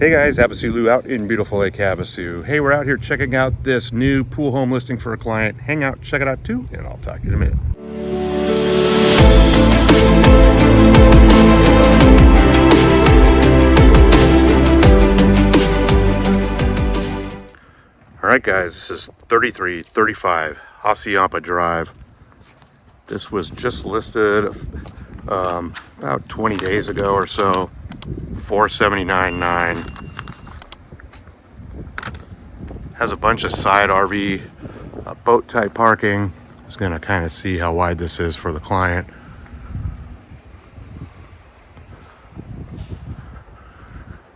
Hey guys, HavasuLew out in beautiful Lake Havasu. Hey, we're out here checking out this new pool home listing for a client. Hang out, check it out too, and I'll talk to you in a minute. All right guys, this is 3335 Hassayampa Drive. This was just listed about 20 days ago or so. $479,900. Has a bunch of side RV boat type parking. Just gonna kind of see how wide this is for the client.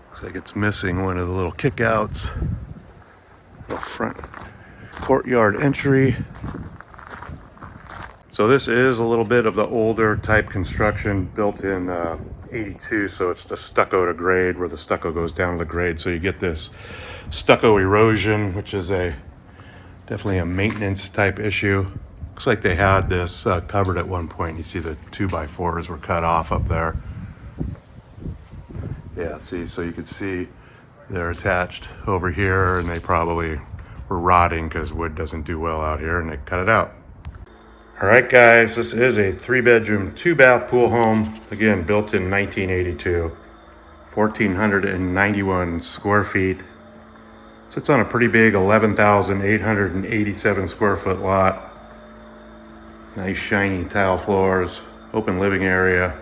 Looks like it's missing one of the little kickouts. Little front courtyard entry. So this is a little bit of the older type construction, built in 82, so it's the stucco to grade, where the stucco goes down to the grade, so you get this stucco erosion, which is definitely a maintenance type issue. Looks like they had this covered at one point. You see the 2x4s were cut off up there. Yeah, see, so you can see they're attached over here, and they probably were rotting because wood doesn't do well out here, and they cut it out. All right guys, this is a 3-bedroom, 2-bath pool home, again built in 1982, 1,491 square feet. Sits on a pretty big 11,887 square foot lot. Nice shiny tile floors, open living area.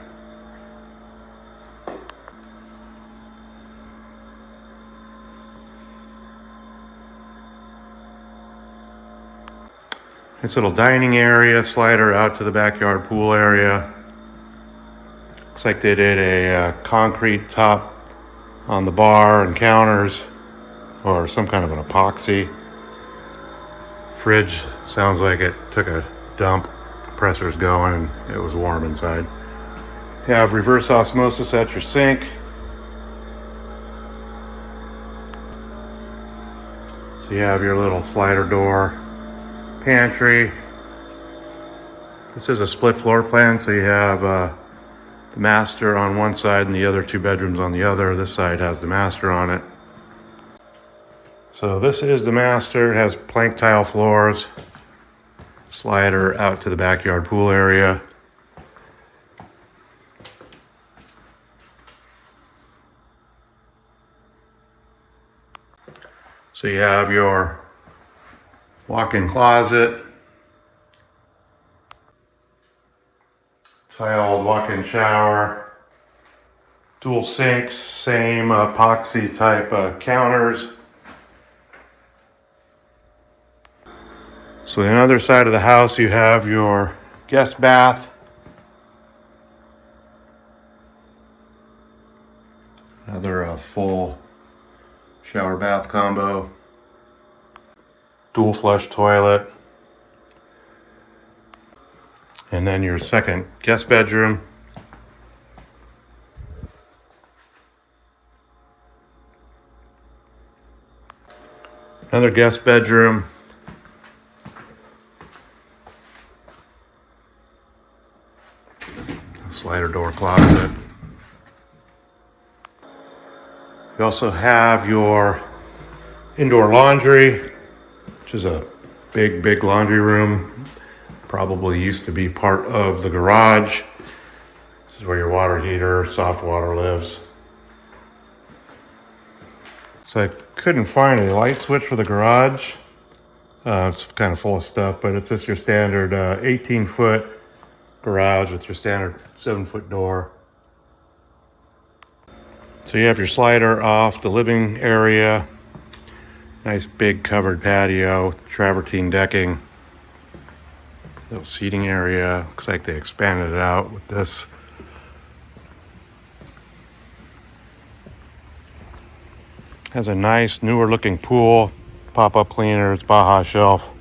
Nice little dining area, slider out to the backyard pool area. Looks like they did a concrete top on the bar and counters, or some kind of an epoxy. Fridge sounds like it took a dump. Compressor's going and it was warm inside. You have reverse osmosis at your sink. So you have your little slider door. Pantry. This is a split floor plan, so you have the master on one side and the other 2 bedrooms on the other. This side has the master on it. So this is the master. It has plank tile floors. Slider out to the backyard pool area. So you have your walk-in closet, tiled walk-in shower, dual sinks, same epoxy type counters. So on the other side of the house, you have your guest bath. Another full shower bath combo. Dual flush toilet. And then your second guest bedroom. Another guest bedroom. Slider door closet. You also have your indoor laundry, which is a big laundry room. Probably used to be part of the garage. This is where your water heater, soft water lives. So I couldn't find a light switch for the garage. It's kind of full of stuff, but it's just your standard 18-foot garage with your standard 7-foot door. So you have your slider off the living area. Nice big covered patio, travertine decking. Little seating area. Looks like they expanded it out with this. Has a nice newer looking pool, pop-up cleaners, Baja shelf.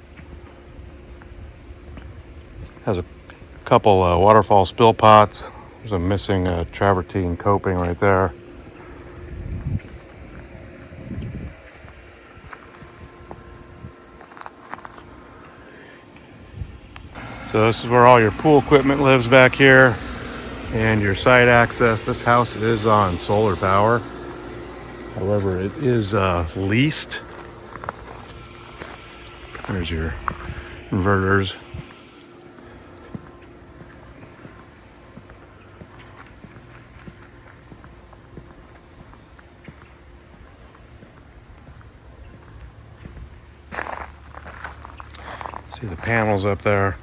Has a couple waterfall spill pots. There's a missing travertine coping right there. So this is where all your pool equipment lives back here, and your site access. This house is on solar power. I However, it is leased. There's your inverters. See the panels up there.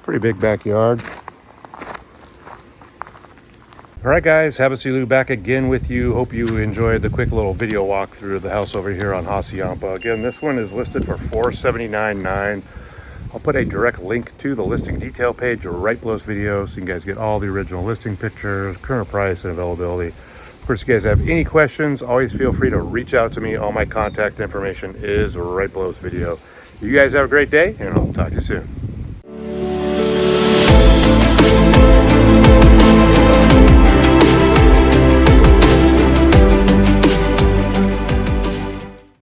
Pretty big backyard. All right, guys, HavasuLew back again with you. Hope you enjoyed the quick little video walkthrough of the house over here on Hassayampa. Again, this one is listed for $479,900. I'll put a direct link to the listing detail page right below this video so you guys get all the original listing pictures, current price, and availability. Of course, if you guys have any questions, always feel free to reach out to me. All my contact information is right below this video. You guys have a great day, and I'll talk to you soon.